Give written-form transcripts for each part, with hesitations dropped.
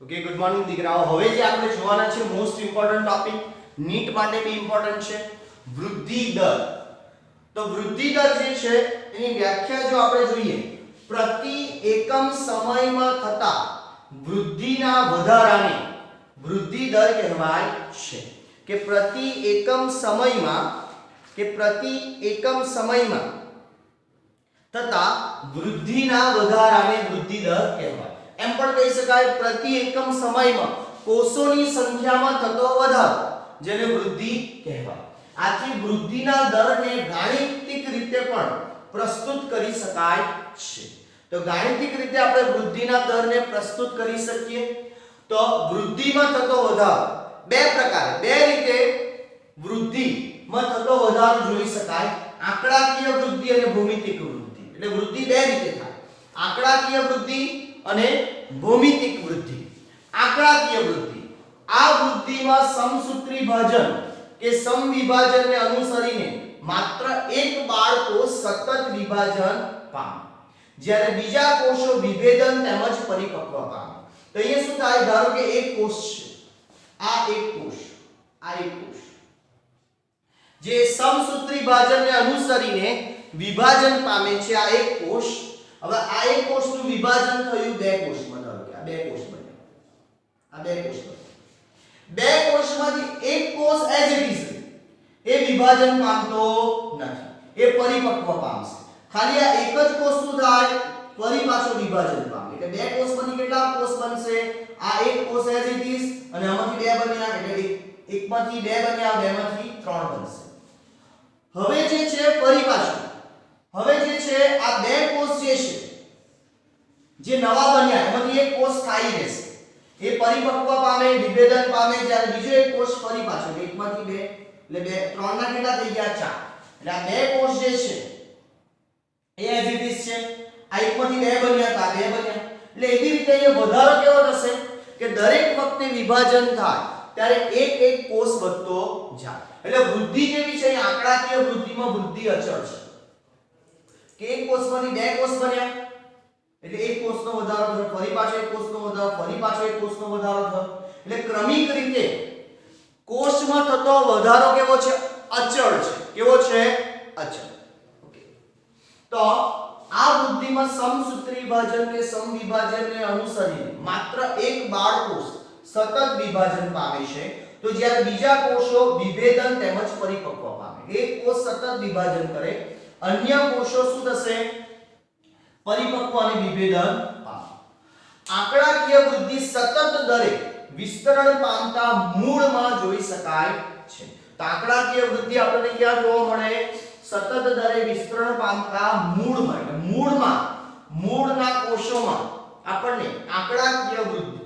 Okay, good morning દીકરાઓ. હવે જે આપણે જોવાના છે મોસ્ટ ઇમ્પોર્ટન્ટ ટોપિક, નીટ માટે બી ઇમ્પોર્ટન્ટ છે, વૃદ્ધિ દર. તો વૃદ્ધિ દર જે છે એની વ્યાખ્યા જો આપણે જોઈએ, પ્રતિ એકમ સમયમાં થતા વૃદ્ધિના વધારાને વૃદ્ધિ દર કહેવાય છે. કે પ્રતિ એકમ સમયમાં તથા વૃદ્ધિના વધારાને વૃદ્ધિ દર કહેવાય. એમ પણ કહી શકાય પ્રતિ એકમ સમયમાં કોષોની સંખ્યામાં થતો વધારો જેને વૃદ્ધિ કહેવાય. આથી વૃદ્ધિના દરને ગાણિતિક રીતે પણ પ્રસ્તુત કરી શકાય છે. તો ગાણિતિક રીતે આપણે વૃદ્ધિના દરને પ્રસ્તુત કરી શકીએ. તો વૃદ્ધિમાં થતો વધારો બે પ્રકારે, બે રીતે વૃદ્ધિમાં થતો વધારો જોઈ શકાય. આંકડાકીય વૃદ્ધિ અને ભૌમિતિક વૃદ્ધિ. એટલે વૃદ્ધિ બે રીતે થાય, આંકડાકીય વૃદ્ધિ અને ભૌમિતિક વૃદ્ધિ. આંકડાકીય વૃદ્ધિ, આ વૃદ્ધિમાં સમસૂત્રી ભાજન કે સમવિભાજનને અનુસરીને માત્ર એક બાળકોષ સતત વિભાજન પામે, જ્યારે બીજા કોષો વિભેદન તેમજ પરિપક્વ પામે. તો અહીંયા શું થાય? ધારો કે એક કોષ છે, આ એક કોષ, આ એક કોષ જે સમસૂત્રી ભાજનને અનુસરીને વિભાજન પામે છે. આ એક કોષ. હવે આ એક કોષનું વિભાજન થયું બે કોષમાં. ધારો કે આ બે કોષ બન્યા, આ બે કોષ બન્યા. બે કોષમાંથી એક કોષ એઝ ઇટ ઇઝ એ વિભાજન પામતો નથી, એ પરિપક્વ પામશે. ખાલી આ એક જ કોષ શું થાય? ફરી પાછો વિભાજન પામે. એટલે બે કોષમાંથી કેટલા કોષ બનશે? આ એક કોષ એઝ ઇટ ઇઝ અને આમાંથી બે બન્યા, એટલે એકમાંથી બે બન્યા, બેમાંથી ત્રણ બનશે. હવે જે છે ફરી પાછું, હવે જે છે આ બે કોષ જે છે જે નવા બન્યા એમાંથી એક કોષ સ્થાયી રહેશે, એ પરિપક્વ પામે, વિભેદન પામે, જ્યારે બીજો એક કોષ ફરી પાછો, એકમાંથી બે એટલે બે, ત્રણ ના કેટલા થઈ ગયા? ચાર. એટલે આ બે કોષ જે છે એ એઝ ઇટ ઇઝ છે. આ એકમાંથી બે બન્યા, આ બે બન્યા. એટલે એવી રીતે અહીંયા વધારો કેવો થશે કે દરેક વખતે વિભાજન થાય ત્યારે એક એક કોષ વધતો જાય. એટલે વૃદ્ધિ કેવી છે? આંકડાકીય વૃદ્ધિમાં વૃદ્ધિ અચળ છે. કે એક કોષમાંથી બે કોષ બન્યા એટલે એક કોષનો વધારો થયો, ફરી પાછો એક કોષનો વધારો, ફરી પાછો એક કોષનો વધારો થયો. એટલે ક્રમિક રીતે કોષમાં થતો વધારો કેવો છે? અચળ છે. કેવો છે? અચળ. ઓકે. તો આ વૃદ્ધિમાં સમસૂત્રી વિભાજન કે સમવિભાજનને અનુસરીને માત્ર એક બાળકોષ સતત વિભાજન પામે છે, તો જ્યારે બીજા કોષો વિભેદન તેમજ પરિપક્વ પામે. એક કોષ સતત વિભાજન કરે, અન્ય કોષો શું થશે? પરિપક્વ અને વિભેદન પામે. આંકડાકીય વૃદ્ધિ સતત દરે વિસ્તરણ પામતા મૂળમાં જોઈ શકાય છે. તો આંકડાકીય વૃદ્ધિ આપણને ક્યાં જોવા મળે? સતત દરે વિસ્તરણ પામતા મૂળમાં. એટલે મૂળમાં, મૂળના કોષોમાં આપણને આંકડાકીય વૃદ્ધિ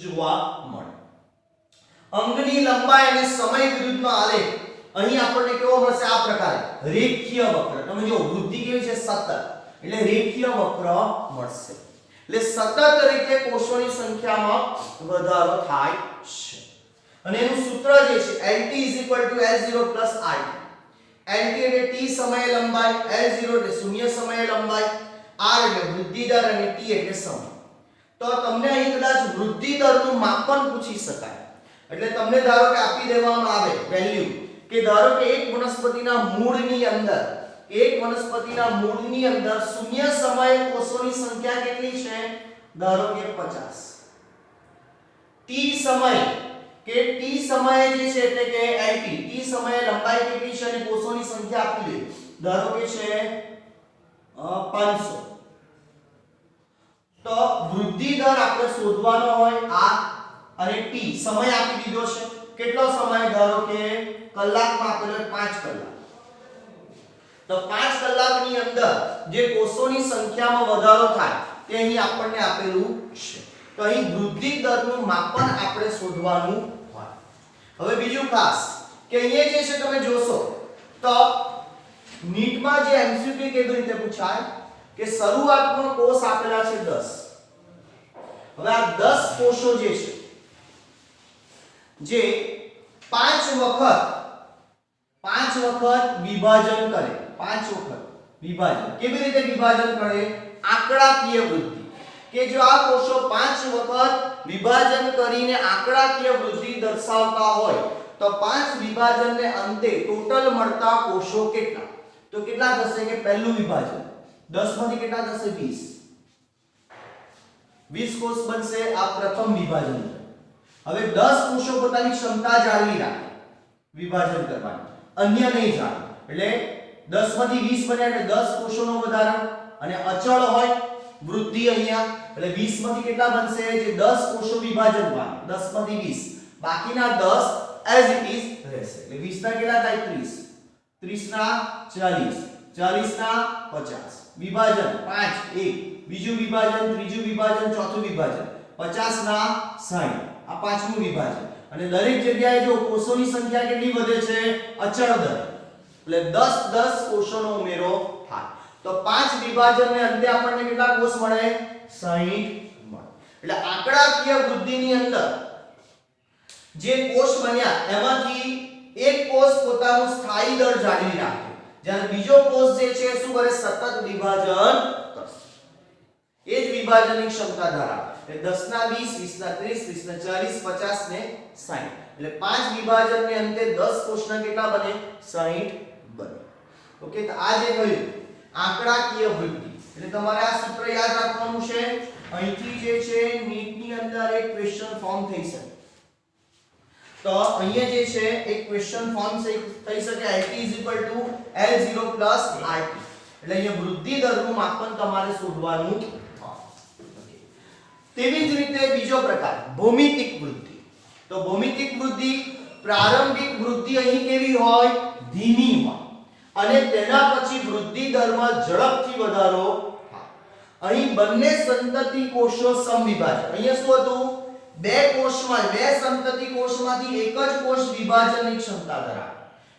જોવા મળે. અંગની લંબાઈ અને સમય વિરુદ્ધનો આલેખ અહીં આપણને કેવો મળશે? આ પ્રકારે રેખીય વક્ર. તમે જો વૃદ્ધિ કેવી છે? સતત. એટલે રેખીય વક્ર મળશે. એટલે સતત રીતે કોષોની સંખ્યામાં વધારો થાય છે. અને એનું સૂત્ર જે છે LT L0 RT. LT એટલે t સમય લંબાઈ, L0 એટલે શૂન્ય સમય લંબાઈ, R એટલે વૃદ્ધિ દર અને T એટલે સમય. તો તમને અહીં કદાચ વૃદ્ધિ દરનું માપન પૂછી શકાય. એટલે તમને ધારો કે આપી દેવામાં આવે વેલ્યુ કે ધારો કે એક વનસ્પતિના મૂળની અંદર શૂન્ય સમયે કોષોની સંખ્યા કેટલી છે? ધારો કે 50. t સમય કે t સમયે જે છે એટલે કે LT, t સમયે લંબાઈ કેટલી છે અને કોષોની સંખ્યા આપી દે. ધારો કે છે 500. તો વૃદ્ધિ દર આપણે શોધવાનો હોય આ, અને t સમય આપી દીધો છે. કેટલો સમય? ધારો કે કલાકમાં આપેલો 5 કલાક. તો 5 કલાકની અંદર જે કોષોની સંખ્યામાં વધારો થાય તે અહીં આપણને આપેલું છે. તો અહીં વૃદ્ધિ દરનું માપન આપણે શોધવાનું હોય. હવે બીજું ખાસ કે અહીંયા જે છે તમે જોશો તો નીટમાં જે MCQ કેવી રીતે પૂછાય કે શરૂઆતમાં કોષ આપેલા છે 10. હવે આ 10 કોષો જે છે જે 5 વખત વિભાજન કરે, 5 વખત વિભાજન. કેવી રીતે વિભાજન કરે? આંકડાકીય વૃદ્ધિ. કે જો આ કોષો 5 વખત વિભાજન કરીને આંકડાકીય વૃદ્ધિ દર્શાવતા હોય તો 5 વિભાજનને અંતે ટોટલ મળતા કોષો કેટલા? તો કેટલા થશે કે પહેલું વિભાજન 10 માંથી કેટલા થશે? 20 કોષ બનશે. આ પ્રથમ વિભાજન. હવે 10 કોષો પોતાની ક્ષમતા જાળવી રાખે વિભાજન કરવાની, અન્ય નહીં જાળવે, એટલે 10 માંથી 20 બન્યા એટલે 10 કોષોનો વધારો, અને અચળ હોય વૃદ્ધિ અહીંયા એટલે 20 માંથી કેટલા બનશે? જે 10 કોષો વિભાજન પામે 10 માંથી 20, બાકીના 10 એઝ ઇટ ઇઝ રહેશે. એટલે 20 ના કેટલા થાય? 30, 30 ના 40, 40 ના 50, વિભાજન 5 1, બીજું વિભાજન, ત્રીજું વિભાજન, ચોથું વિભાજન, 50 ના 60, આ પાંચમું વિભાજન. અને દરેક જગ્યાએ જો કોષોની સંખ્યા કેટલી વધે છે? અચળ દરે, એટલે 10 10 કોષોનો ઉમેરો થાય તો 5 વિભાજનને અંતે આપણને કેટલા કોષ મળે? 60 મળે. એટલે આંકડાકીય વૃદ્ધિની અંદર જે કોષ બન્યા એમાંથી એક કોષ પોતાનું સ્થાયી દર જાળવી રાખે, જ્યારે બીજો કોષ જે છે શું કરે? સતત વિભાજન કરશે. એ જ વિભાજનની ક્ષમતા ધરાવે. એટલે 10 ના 20, 20 ના 30, 30 ના 40, 50 ને 60. એટલે 5 વિભાજનને અંતે 10 કોષના કેટલા બને? 60 બને. ઓકે, તો આ જે કહ્યું આંકડાકીય વૃદ્ધિ, એટલે તમારે આ સૂત્ર યાદ રાખવાનું છે. અહીંથી જે છે નીટની અંદર એક ક્વેશ્ચન ફોર્મ થઈ શકે. તો અહીંયા જે છે એક ક્વેશ્ચન ફોર્મ થઈ શકે IT L0 + RT. એટલે અહીંયા વૃદ્ધિ દરનું માપન તમારે શોધવાનું. તેવી જ રીતે બીજો પ્રકાર ભૌમિતિક વૃદ્ધિ. તો ભૌમિતિક વૃદ્ધિ પ્રારંભિક વૃદ્ધિ અહીં કેવી હોય? ધીમી હોય, અને તેના પછી વૃદ્ધિ દરમાં ઝડપથી વધારો થાય. અહીં બંને સંતતિ કોષો સમવિભાજન. અહીંયા શું હતું? બે કોષમાં, બે સંતતિ કોષમાંથી એક જ કોષ વિભાજનની ક્ષમતા ધરાવે,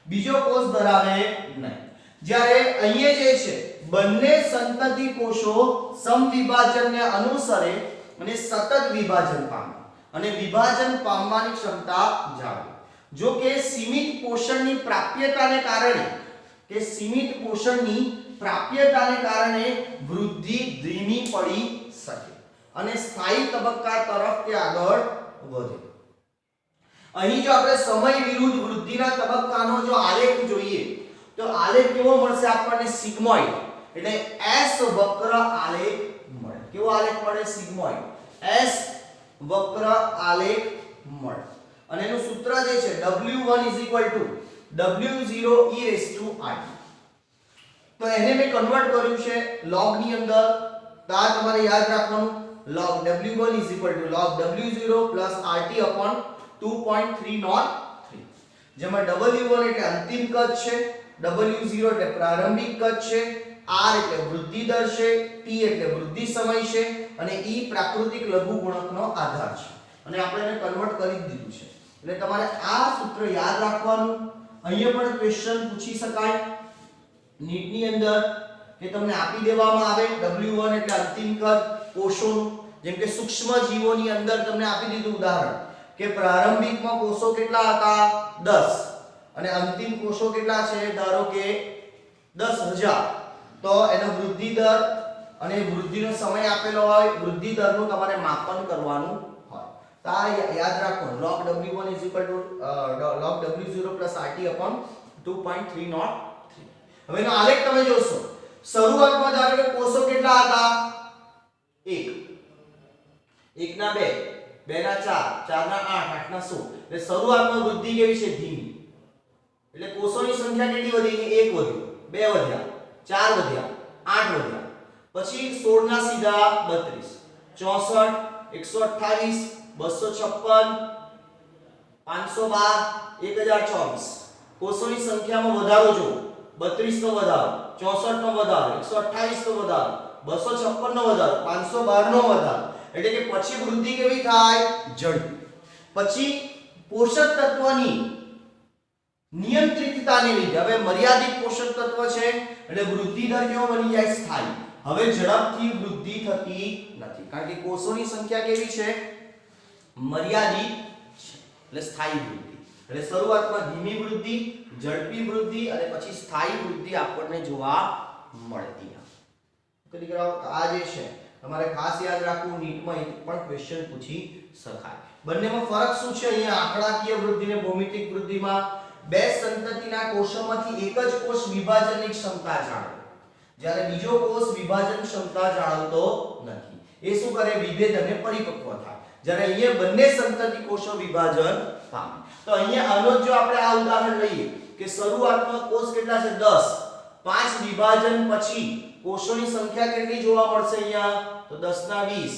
બીજો કોષ ધરાવે નહીં. જ્યારે અહીંયા જે છે બંને સંતતિ કોષો સમવિભાજનને અનુસરે અને સતત વિભાજન પામે અને વિભાજન પામવાની ક્ષમતા જાળવે. જો કે સીમિત પોષણની પ્રાપ્યતાને કારણે વૃદ્ધિ ધીમી પડી શકે અને સ્થાયી તબક્કા તરફ તે આગળ વધે. અહીં જો આપણે સમય વિરુદ્ધ વૃદ્ધિના તબક્કાનો જો આલેખ જોઈએ તો આલેખ કેવો મળશે આપણને? સિગ્મોઇડ. એટલે S વક્ર આલેખ મળે. કેવો આલેખ મળે? સિગ્મોઇડ S વક્ર આલેખ મળે. અને એનું સૂત્ર જે છે W1 W0 e⁻ RT. તો એને મેં કન્વર્ટ કર્યું છે log ની અંદર. તો આ તમારે યાદ રાખવાનું. log W1 log W0 + RT upon 2.303. જેમાં W1 એટલે અંતિમ કદ છે, W0 એટલે પ્રારંભિક કદ છે, R એટલે વૃદ્ધિ દર છે, T એટલે વૃદ્ધિ સમય છે, અને E પ્રાકૃતિક લઘુગુણકનો આધાર છે. અને આપણે એને કન્વર્ટ કરી દીધું છે. એટલે તમારે આ સૂત્ર યાદ રાખવાનું. અહીંયા પણ ક્વેશ્ચન પૂછી શકાય નીટની અંદર કે તમને આપી દેવામાં આવે W1 એટલે અંતિમ કદ કોષોનું. જેમ કે સૂક્ષ્મ જીવોની અંદર તમને આપી દીધું ઉદાહરણ કે પ્રારંભિકમાં કોષો કેટલા હતા? 10, અને અંતિમ કોષો કેટલા છે? ધારો કે 10,000. તો એનો વૃદ્ધિ દર અને વૃદ્ધિનો સમય આપેલો હોય, વૃદ્ધિ દરનું તમારે માપન કરવાનું હોય. તો આ યાદ રાખો. log W1 log W0 + RT upon 2.303. હવે એનો આલેખ તમે જોશો. શરૂઆતમાં ધારો કે કોષો કેટલા હતા? 1, 1 ના 2, 2 ના 4, 4 ના 8, 8 ના 16. એટલે શરૂઆતમાં વૃદ્ધિ કેવી છે? ધીમી. એટલે કોષોની સંખ્યા કેટલી વધી? 1 વધ્યો, 2 વધ્યા, 4 વધ્યા, 8 વધ્યા, પછી 16 ના સીધા 32, 64, 128, 256, 512, 1024. કોષોની સંખ્યામાં વધારો જો 32 નો વધારો, 64 નો વધારો, 128 નો વધારો, 256 નો વધારો, 512 નો વધારો. એટલે કે પછી વૃદ્ધિ કેવી થાય? ઝડપી. પછી પોષક તત્વની નિયંત્રિતતાને લીધે હવે મર્યાદિત પોષક તત્વ છે એટલે વૃદ્ધિ દર કેવો બની જાય? સ્થાયી. હવે ઝડપથી વૃદ્ધિ થતી નથી કારણ કે કોષોની સંખ્યા કેવી છે? મર્યાદિત છે. એટલે સ્થાયી વૃદ્ધિ. એટલે શરૂઆતમાં ધીમી વૃદ્ધિ, ઝડપી વૃદ્ધિ અને પછી સ્થાયી વૃદ્ધિ આપણને જોવા મળતી. તો દીકરાઓ આ જે છે તમારે ખાસ યાદ રાખવું, નીટમાં પણ ક્વેશ્ચન પૂછી શકાય. બંનેમાં ફરક શું છે? અહીંયા આંકડાકીય વૃદ્ધિ અને ભૌમિતિક વૃદ્ધિમાં બે સંતતિના કોષોમાંથી એક જ કોષ વિભાજનની ક્ષમતા જાળવે, જ્યારે બીજો કોષ વિભાજન ક્ષમતા જાળવતો નથી. એ શું કરે? વિભેદ અને પરિપક્વ થાય. જ્યારે અહીંયા બંને સંતતિ કોષો વિભાજન પામે. તો અહીંયા આનો જો આપણે આ ઉદાહરણ લઈએ કે શરૂઆતમાં કોષ કેટલા છે? 10. 5 વિભાજન પછી કોષોની સંખ્યા કેટલી જોવા મળશે અહીંયા? તો 10 ના 20,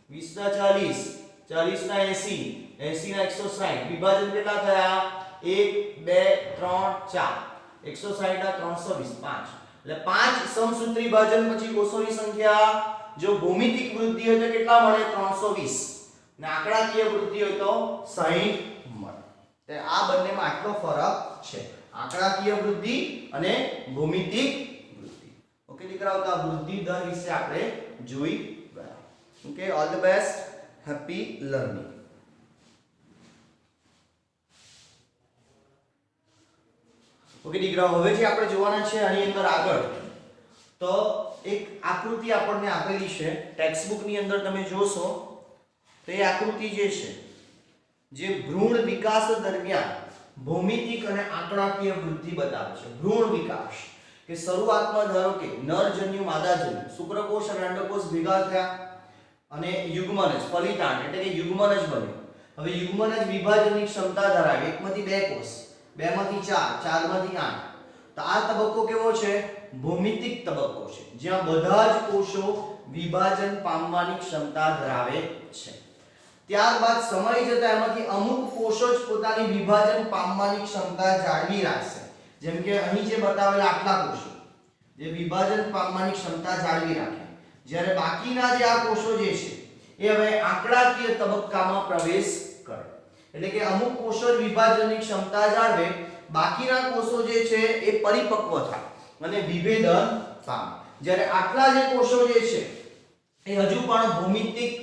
20 ના 40, 40 ના 80, 80 ના 160. વિભાજન કેટલા થયા? 1 2 3 4, 160 ના 320, 5. એટલે 5 સમસૂત્રી વિભાજન પછી કોષોની સંખ્યા જો ભૌમિતિક વૃદ્ધિ હોય તો કેટલા મળે? 320. ને આંકડાકીય વૃદ્ધિ હોય તો 60 મળે. તો આ બંનેમાં આટલો ફરક છે, આંકડાકીય વૃદ્ધિ અને ભૌમિતિક વૃદ્ધિ. ઓકે દીકરાઓ, તો આ વૃદ્ધિ દર વિશે આપણે જોઈ ગયા. Okay, all the best, happy learning. Okay દીકરાઓ, હવે જે આપણે જોવાના છે આની અંદર આગળ તો એક આકૃતિ આપણને આપેલી છે ટેક્સ્ટ બુક ની અંદર. તમે જોશો તો એ આકૃતિ જે છે જે ભ્રૂણ વિકાસ દરમિયાન ભૌમિતિક અને આંકડાકીય વૃદ્ધિ બતાવે છે. ભ્રૂણ વિકાસ કે શરૂઆતમાં ધારો કે નરજન્યુ માદાજન્યુ શુક્રકોષ અને અંડકોષ ભેગા થયા અને યુગ્મનજ ફલિતાંડ એટલે કે યુગ્મનજ બન્યો. હવે યુગ્મનજ વિભાજનની ક્ષમતા ધરાવે. એકમાંથી બે કોષ, બેમાંથી ચાર, ચારમાંથી 8. તો આ તબક્કો કેવો છે? ભૌમિતિક તબક્કો છે, જ્યાં બધા જ કોષો વિભાજન પામવાની ક્ષમતા ધરાવે છે. ત્યારબાદ સમય જતા એમાંથી અમુક કોષો જ પોતાની વિભાજન પામવાની ક્ષમતા જાળવી રાખશે. જેમ કે અહીં જે બતાવેલા આટલા કોષો જે વિભાજન પામવાની ક્ષમતા જાળવી રાખે, જ્યારે બાકીના જે આ કોષો જે છે એ હવે આંકડાકીય તબક્કામાં પ્રવેશ કરે. એટલે કે અમુક કોષો જ વિભાજનની ક્ષમતા જાળવે, બાકીના કોષો જે છે એ પરિપક્વ થાય અને વિભેદન પામે. જ્યારે આટલા જે કોષો જે છે એ હજુ પણ ભૌમિતિક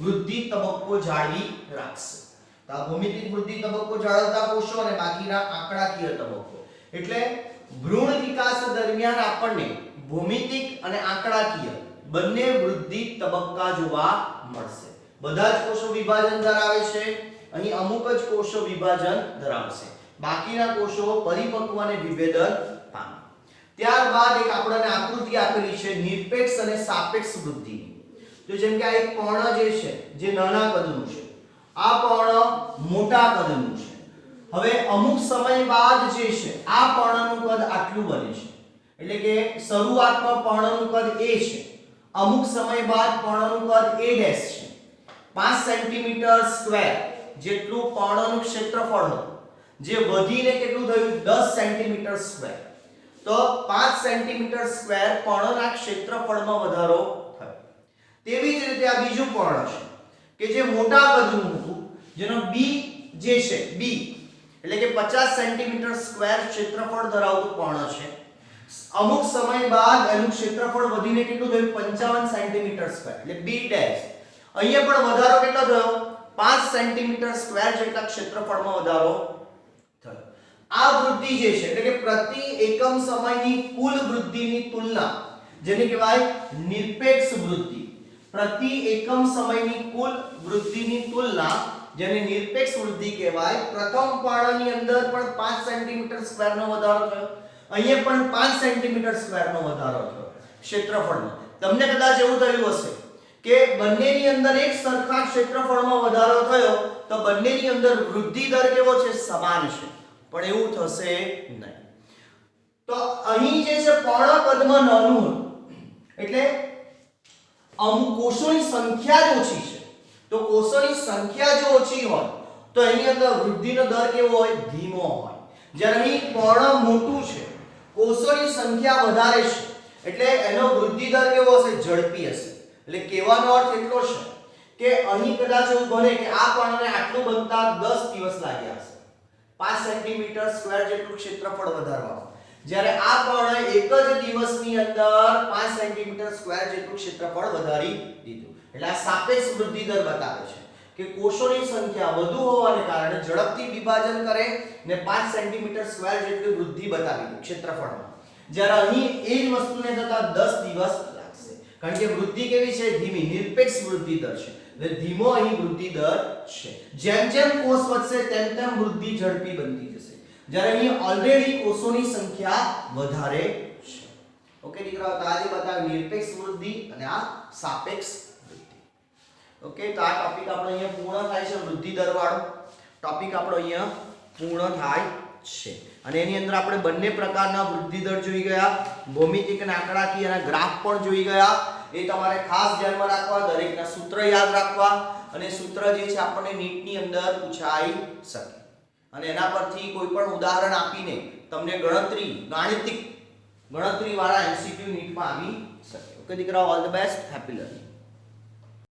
વૃદ્ધિ તબક્કો જાળવી રાખશે. તો આ ભૌમિતિક વૃદ્ધિ તબક્કો જાળવતા કોષો અને બાકીના આંકડાકીય તબક્કો. એટલે ભ્રૂણ વિકાસ દરમિયાન આપણને ભૌમિતિક અને આંકડાકીય બંને વૃદ્ધિ તબક્કા જોવા મળશે. બધા જ કોષો વિભાજન ધરાવે છે, અહીં અમુક જ કોષો વિભાજન ધરાવશે, બાકીના કોષો પરિપક્વ અને વિભેદન પામે. ત્યારબાદ એક આપણને આકૃતિ આપેલી છે નિરપેક્ષ અને સાપેક્ષ વૃદ્ધિની. તો જેમ કે આ એક પર્ણ જે છે જે નાના કદનું છે, આ પર્ણ મોટા કદનું છે. હવે અમુક સમય બાદ જે છે આ પર્ણનું કદ આટલું બને છે. એટલે કે શરૂઆતમાં પર્ણનું કદ a છે, અમુક સમય બાદ પર્ણનું કદ a' છે. 5 સેન્ટીમીટર સ્ક્વેર જેટલું પર્ણનું ક્ષેત્રફળ હતું, જે વધીને કેટલું થયું? 10 સેન્ટીમીટર સ્ક્વેર. તો 5 સેન્ટીમીટર સ્ક્વેર પર્ણના ક્ષેત્રફળમાં વધારો થયો. તેવી જ રીતે આ બીજું પર્ણ છે કે જે મોટા કદનું હતું, જેનો b જે છે b એટલે કે 50 સેન્ટીમીટર સ્ક્વેર ક્ષેત્રફળ ધરાવતું પર્ણ છે. અમુક સમય બાદ એનું ક્ષેત્રફળ વધીને કેટલું થયું? 55 સેન્ટીમીટર સ્ક્વેર એટલે b'. અહીંયા પણ વધારો કેટલો થયો? 5 સેન્ટીમીટર સ્ક્વેર જેટલા ક્ષેત્રફળમાં વધારો થયો. આ વૃદ્ધિ જે છે એટલે કે પ્રતિ એકમ સમયની કુલ વૃદ્ધિની તુલના, જેને કહેવાય નિરપેક્ષ વૃદ્ધિ. પ્રતિ એકમ સમયની કુલ વૃદ્ધિની તુલના, જેને નિરપેક્ષ વૃદ્ધિ કહેવાય. પ્રથમ પર્ણની અંદર પણ 5 સેન્ટીમીટર સ્ક્વેરનો વધારો થયો, અહીંયા પણ 5 સેન્ટીમીટર સ્ક્વેરનો વધારો થયો ક્ષેત્રફળમાં. તમને કદાચ એવું થયું હશે કે બંનેની અંદર એક સરખા ક્ષેત્રફળમાં વધારો થયો તો બંનેની અંદર વૃદ્ધિ દર કેવો છે? સમાન છે. પણ એવું થશે નહીં. તો અહીં જે છે પર્ણ કદમાં નાનું હતું એટલે અમુક કોષોની સંખ્યા જ ઓછી છે. તો કોષોની સંખ્યા જો ઓછી હોય તો એની અંદર વૃદ્ધિનો દર કેવો હોય? ધીમો હોય. જ્યારે અહીં પર્ણ મોટું છે, કોષોની સંખ્યા વધારે છે, એટલે એનો વૃદ્ધિ દર કેવો હશે? ઝડપી હશે. એટલે કહેવાનો અર્થ એટલો છે કે અહીં કદાચ એવું બને કે આ પર્ણને આટલું બનતા 10 દિવસ લાગ્યા હશે, 5 સેન્ટીમીટર સ્ક્વેર જેટલું ક્ષેત્રફળ વધારવામાં, જ્યારે આ પર્ણ એક જ દિવસની અંદર 5 સેન્ટીમીટર સ્ક્વેર જેટલું ક્ષેત્રફળ વધારી દીધું. એટલે આ સાપેક્ષ વૃદ્ધિ દર બતાવે છે કે કોષોની સંખ્યા વધુ હોવાને કારણે ઝડપથી વિભાજન કરે ને 5 સેન્ટીમીટર સ્ક્વેર જેટલી વૃદ્ધિ બતાવી દે ક્ષેત્રફળમાં, જ્યારે અહીં એ જ વસ્તુને થતા 10 દિવસ લાગશે. કારણ કે વૃદ્ધિ કેવી છે? ધીમી, નિરપેક્ષ વૃદ્ધિ દર છે. એટલે ધીમો અહીં વૃદ્ધિ દર છે. જેમ જેમ કોષ વધશે તેમ તેમ વૃદ્ધિ ઝડપી બનતી જશે. જ્યારે અહીં ઓલરેડી કોષોની સંખ્યા વધારે છે. ઓકે દીકરાઓ, તો આજે બતાવ્યું નિરપેક્ષ વૃદ્ધિ અને આ સાપેક્ષ વૃદ્ધિ. ઓકે, તો આ ટોપિક આપણો અહીંયા પૂર્ણ થાય છે. વૃદ્ધિ દર વાળો ટોપિક આપણો અહીંયા પૂર્ણ થાય છે. અને એની અંદર આપણે બંને પ્રકારના વૃદ્ધિ દર જોઈ ગયા, ભૌમિતિક અને આંકડાકીય અને ગ્રાફ પણ જોઈ ગયા. એ તમારે ખાસ ધ્યાનમાં રાખવા, દરેકના સૂત્ર યાદ રાખવા. અને સૂત્ર જે છે આપણને નીટની અંદર પૂછાઈ શકે અને એના પરથી કોઈ પણ ઉદાહરણ આપીને તમને ગાણિતિક ગણતરી વાળા MCQ નીટમાં આવી શકે. ઓકે દીકરાઓ, all the best, happy learning.